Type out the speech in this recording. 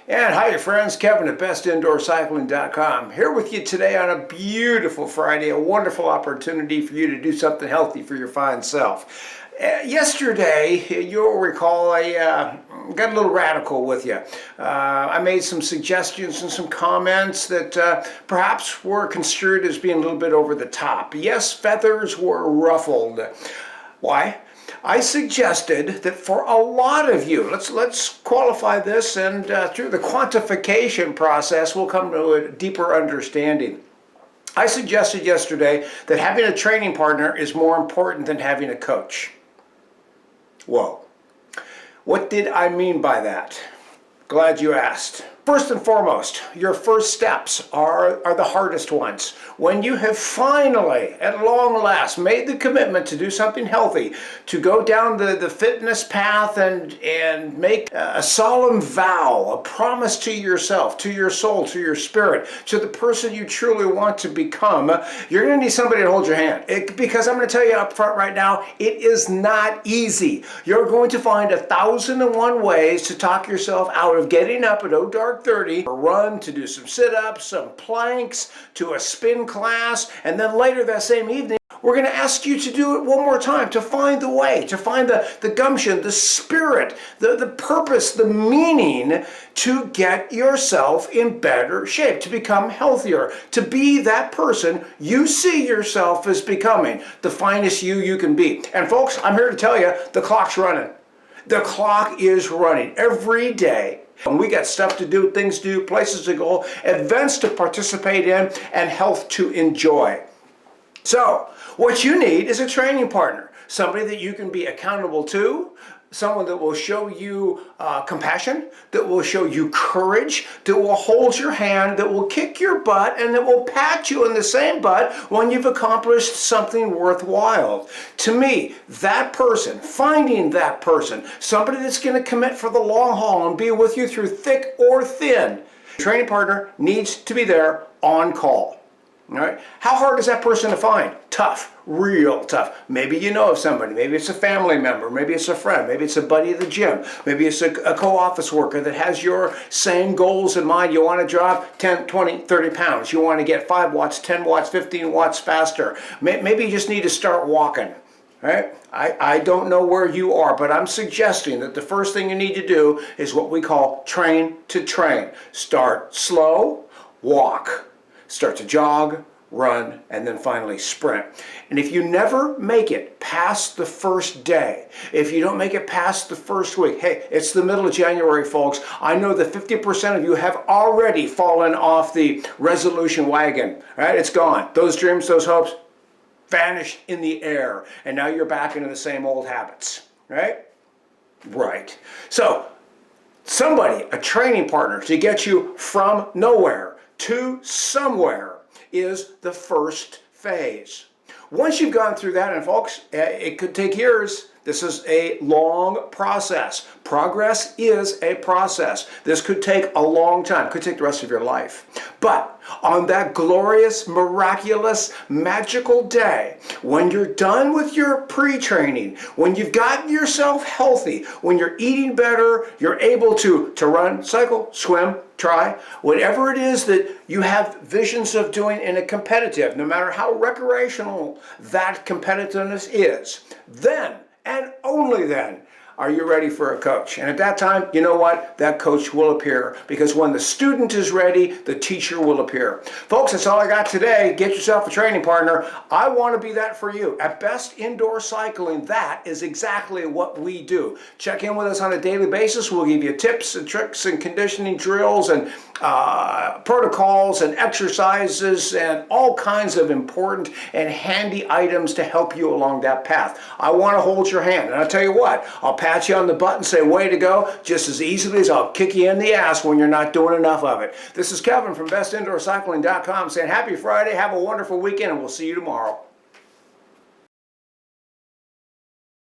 And hi friends, Kevin at bestindoorcycling.com here with you today on a beautiful Friday, a wonderful opportunity for you to do something healthy for your fine self. Yesterday, you'll recall, I got a little radical with you. I made some suggestions and some comments that perhaps were construed as being a little bit over the top. Yes, feathers were ruffled. Why? I suggested that for a lot of you, let's qualify this, and through the quantification process, we'll come to a deeper understanding. I suggested yesterday that having a training partner is more important than having a coach. Whoa. What did I mean by that? Glad you asked. First and foremost, your first steps are the hardest ones. When you have finally, at long last, made the commitment to do something healthy, to go down the fitness path and make a solemn vow, a promise to yourself, to your soul, to your spirit, to the person you truly want to become, you're going to need somebody to hold your hand. Because I'm going to tell you up front right now, it is not easy. You're going to find 1,001 ways to talk yourself out of getting up at dark 30, a run, to do some sit-ups, some planks, to a spin class, and then later that same evening, we're going to ask you to do it one more time, to find the way, to find the gumption, the spirit, the purpose, the meaning to get yourself in better shape, to become healthier, to be that person you see yourself as becoming, the finest you can be. And folks, I'm here to tell you, the clock's running. The clock is running every day. And we got stuff to do, things to do, places to go, events to participate in, and health to enjoy. So, what you need is a training partner, somebody that you can be accountable to, someone that will show you compassion, that will show you courage, that will hold your hand, that will kick your butt, and that will pat you in the same butt when you've accomplished something worthwhile. To me, that person, finding that person, somebody that's going to commit for the long haul and be with you through thick or thin, training partner needs to be there on call. All right. How hard is that person to find? Tough, real tough. Maybe you know of somebody. Maybe it's a family member. Maybe it's a friend. Maybe it's a buddy at the gym. Maybe it's a co-office worker that has your same goals in mind. You want to drop 10, 20, 30 pounds. You want to get 5 watts, 10 watts, 15 watts faster. Maybe you just need to start walking. Right? I don't know where you are, but I'm suggesting that the first thing you need to do is what we call train to train. Start slow, walk. Start to jog, run, and then finally sprint. And if you never make it past the first day, if you don't make it past the first week, hey, it's the middle of January, folks. I know that 50% of you have already fallen off the resolution wagon. Right? It's gone. Those dreams, those hopes, vanished in the air. And now you're back into the same old habits. Right? Right. So, somebody, a training partner to get you from nowhere to somewhere is the first phase. Once you've gone through that, and folks, it could take years. This is a long process. Progress is a process. This could take a long time. Could take the rest of your life. But on that glorious, miraculous, magical day, when you're done with your pre-training, when you've gotten yourself healthy, when you're eating better, you're able to run, cycle, swim, try, whatever it is that you have visions of doing in a competitive, no matter how recreational that competitiveness is, then and only then are you ready for a coach. And at that time, you know what? That coach will appear, because when the student is ready, the teacher will appear. Folks, that's all I got today. Get yourself a training partner. I want to be that for you. At Best Indoor Cycling, that is exactly what we do. Check in with us on a daily basis. We'll give you tips and tricks and conditioning drills and protocols and exercises and all kinds of important and handy items to help you along that path. I want to hold your hand, and I'll tell you what, I'll pat you on the butt and say way to go just as easily as I'll kick you in the ass when you're not doing enough of it. This is Kevin from bestindoorcycling.com saying happy Friday, have a wonderful weekend, and we'll see you tomorrow.